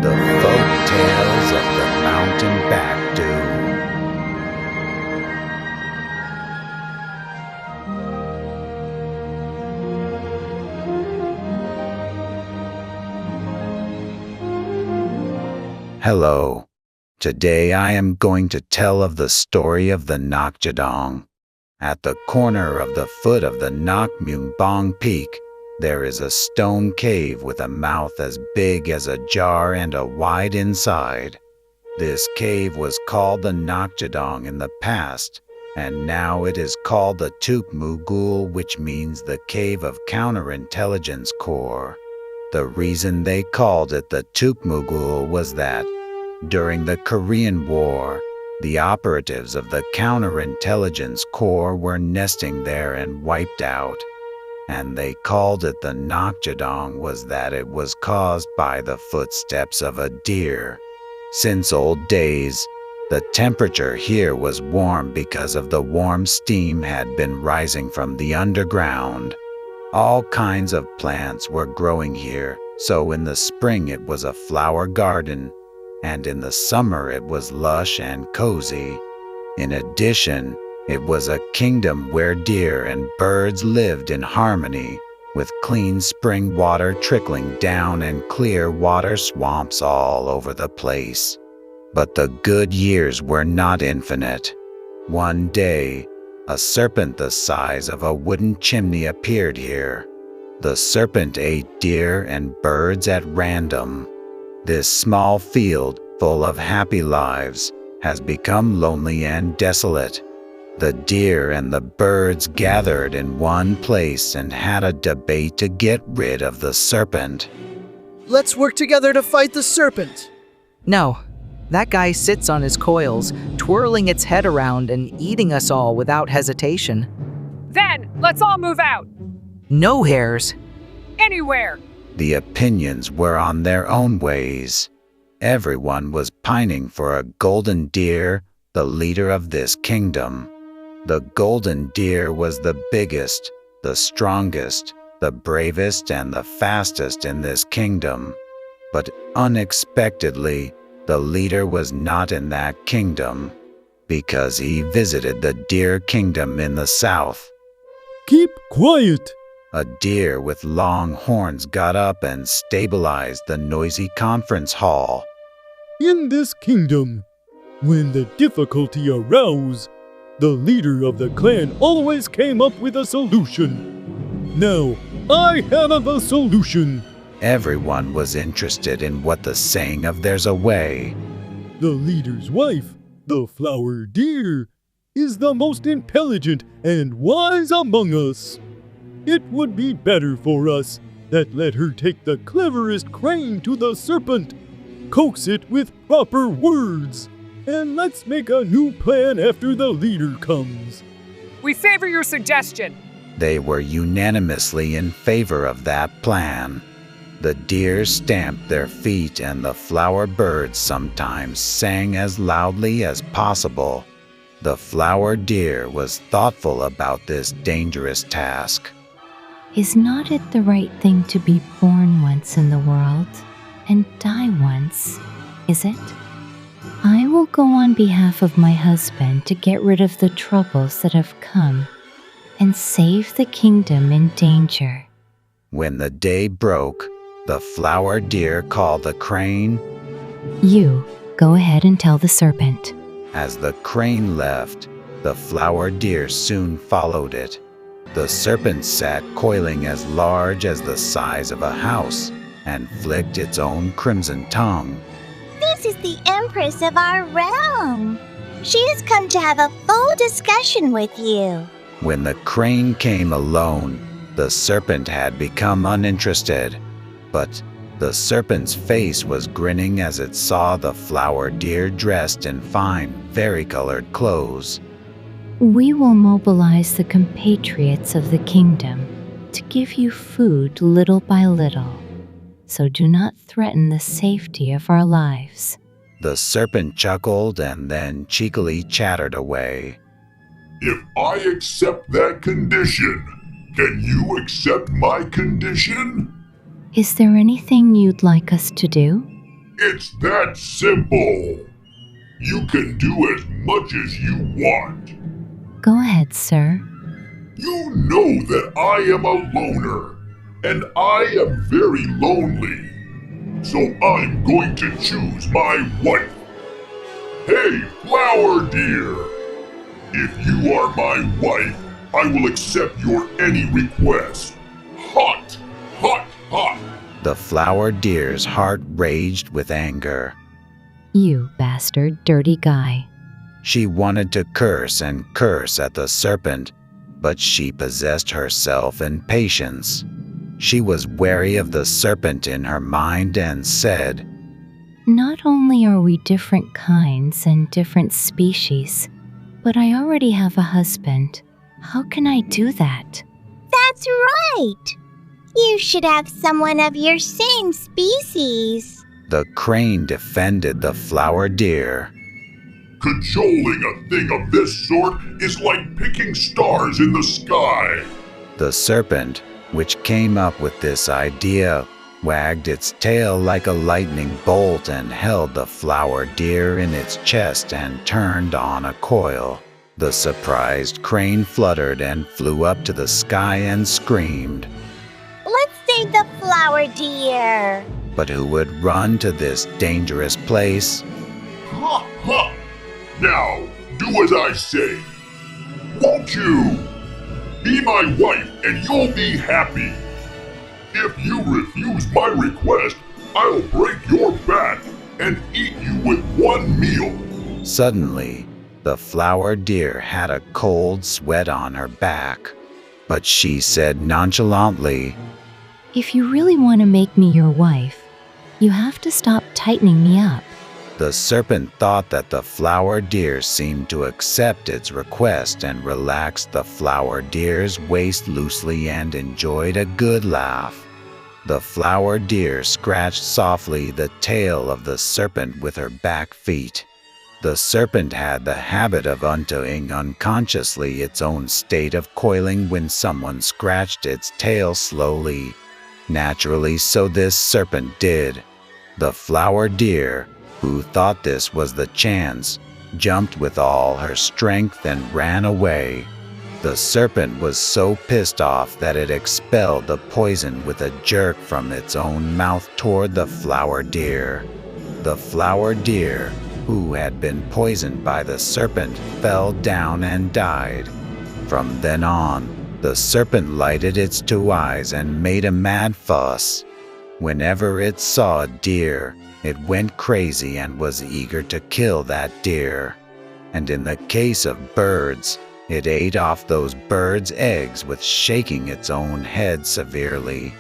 The Folk Tales of the Mountain Backdu. Hello. Today I am going to tell of the story of the Noctjadong. At the corner of the foot of the Teukmougool peak, there is a stone cave with a mouth as big as a jar and a wide inside. This cave was called the Noctjadong in the past, and now it is called the Teukmougool, which means the Cave of Counterintelligence Corps. The reason they called it the Teukmougool was that, during the Korean War, the operatives of the Counterintelligence Corps were nesting there and wiped out. And they called it the Noctjadong was that it was caused by the footsteps of a deer. Since old days, the temperature here was warm because of the warm steam had been rising from the underground. All kinds of plants were growing here, so in the spring it was a flower garden, and in the summer it was lush and cozy. In addition, it was a kingdom where deer and birds lived in harmony, with clean spring water trickling down and clear water swamps all over the place. But the good years were not infinite. One day, a serpent the size of a wooden chimney appeared here. The serpent ate deer and birds at random. This small field, full of happy lives, has become lonely and desolate. The deer and the birds gathered in one place and had a debate to get rid of the serpent. Let's work together to fight the serpent. No, that guy sits on his coils, twirling its head around and eating us all without hesitation. Then, let's all move out. No hairs. Anywhere. The opinions were on their own ways. Everyone was pining for a GoldenDeer, the leader of this kingdom. The GoldenDeer was the biggest, the strongest, the bravest, and the fastest in this kingdom. But unexpectedly, the leader was not in that kingdom, because he visited the deer kingdom in the south. Keep quiet! A deer with long horns got up and stabilized the noisy conference hall. In this kingdom, when the difficulty arose, the leader of the clan always came up with a solution. Now, I have a solution. Everyone was interested in what the saying of "there's a way." The leader's wife, the flower deer, is the most intelligent and wise among us. It would be better for us that let her take the cleverest crane to the serpent, coax it with proper words, and let's make a new plan after the leader comes. We favor your suggestion. They were unanimously in favor of that plan. The deer stamped their feet and the flower birds sometimes sang as loudly as possible. The flower deer was thoughtful about this dangerous task. Is not it the right thing to be born once in the world and die once, is it? I will go on behalf of my husband to get rid of the troubles that have come and save the kingdom in danger. When the day broke, the flower deer called the crane. You go ahead and tell the serpent. As the crane left, the flower deer soon followed it. The serpent sat coiling as large as the size of a house and flicked its own crimson tongue. This is the Empress of our realm. She has come to have a full discussion with you. When the crane came alone, the serpent had become uninterested. But the serpent's face was grinning as it saw the flower deer dressed in fine, varicolored clothes. We will mobilize the compatriots of the kingdom to give you food little by little, so do not threaten the safety of our lives. The serpent chuckled and then cheekily chattered away. If I accept that condition, can you accept my condition? Is there anything you'd like us to do? It's that simple. You can do as much as you want. Go ahead, sir. You know that I am a loner, and I am very lonely. So I'm going to choose my wife. Hey, flower deer! If you are my wife, I will accept your any request. Hot, hot, hot! The flower deer's heart raged with anger. You bastard, dirty guy. She wanted to curse and curse at the serpent, but she possessed herself in patience. She was wary of the serpent in her mind and said, Not only are we different kinds and different species, but I already have a husband. How can I do that? That's right. You should have someone of your same species. The crane defended the flower deer. Cajoling a thing of this sort is like picking stars in the sky. The serpent, which came up with this idea, wagged its tail like a lightning bolt and held the flower deer in its chest and turned on a coil. The surprised crane fluttered and flew up to the sky and screamed. Let's save the flower deer. But who would run to this dangerous place? Ha ha! Now, do as I say. Won't you? Be my wife and you'll be happy. If you refuse my request, I'll break your back and eat you with one meal. Suddenly, the flower deer had a cold sweat on her back, but she said nonchalantly, If you really want to make me your wife, you have to stop tightening me up. The serpent thought that the flower deer seemed to accept its request and relaxed the flower deer's waist loosely and enjoyed a good laugh. The flower deer scratched softly the tail of the serpent with her back feet. The serpent had the habit of undoing unconsciously its own state of coiling when someone scratched its tail slowly. Naturally, so this serpent did. The flower deer, who thought this was the chance, jumped with all her strength and ran away. The serpent was so pissed off that it expelled the poison with a jerk from its own mouth toward the flower deer. The flower deer, who had been poisoned by the serpent, fell down and died. From then on, the serpent lighted its two eyes and made a mad fuss. Whenever it saw a deer, it went crazy and was eager to kill that deer. And in the case of birds, it ate off those birds' eggs with shaking its own head severely.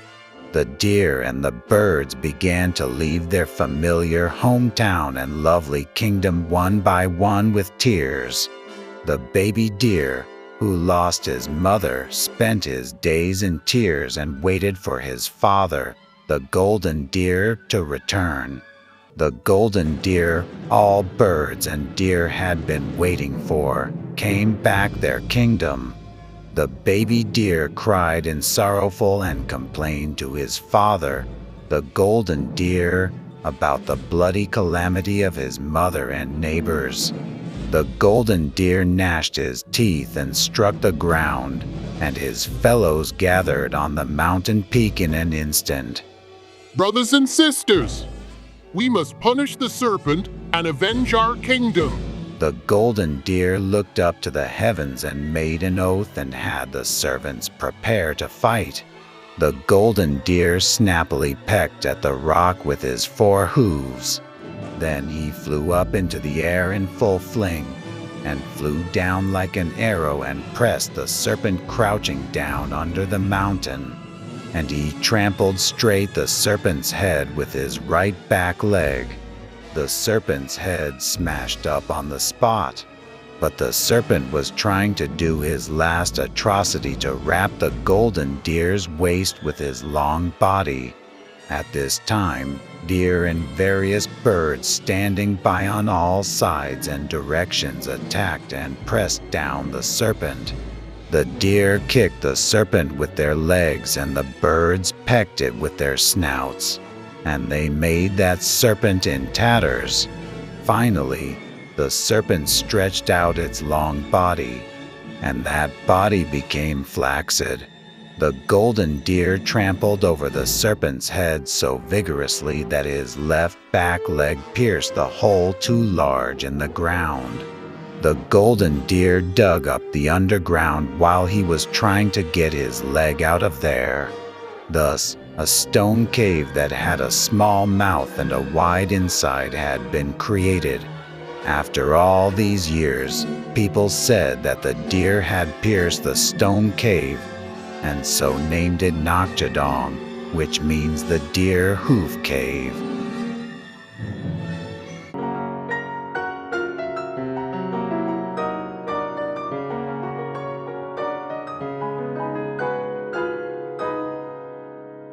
The deer and the birds began to leave their familiar hometown and lovely kingdom one by one with tears. The baby deer, who lost his mother, spent his days in tears and waited for his father, the golden deer, to return. The golden deer all birds and deer had been waiting for came back their kingdom. The baby deer cried in sorrowful and complained to his father, the golden deer, about the bloody calamity of his mother and neighbors. The golden deer gnashed his teeth and struck the ground, and his fellows gathered on the mountain peak in an instant. Brothers and sisters, we must punish the serpent and avenge our kingdom. The golden deer looked up to the heavens and made an oath and had the servants prepare to fight. The golden deer snappily pecked at the rock with his 4 hooves. Then he flew up into the air in full fling, and flew down like an arrow and pressed the serpent crouching down under the mountain. And he trampled straight the serpent's head with his right back leg. The serpent's head smashed up on the spot, but the serpent was trying to do his last atrocity to wrap the golden deer's waist with his long body. At this time, deer and various birds standing by on all sides and directions attacked and pressed down the serpent. The deer kicked the serpent with their legs and the birds pecked it with their snouts. and they made that serpent in tatters. Finally, the serpent stretched out its long body, and that body became flaccid. The golden deer trampled over the serpent's head so vigorously that his left back leg pierced the hole too large in the ground. The golden deer dug up the underground while he was trying to get his leg out of there. Thus, a stone cave that had a small mouth and a wide inside had been created. After all these years, people said that the deer had pierced the stone cave, and so named it Noctjadong, which means the deer hoof cave.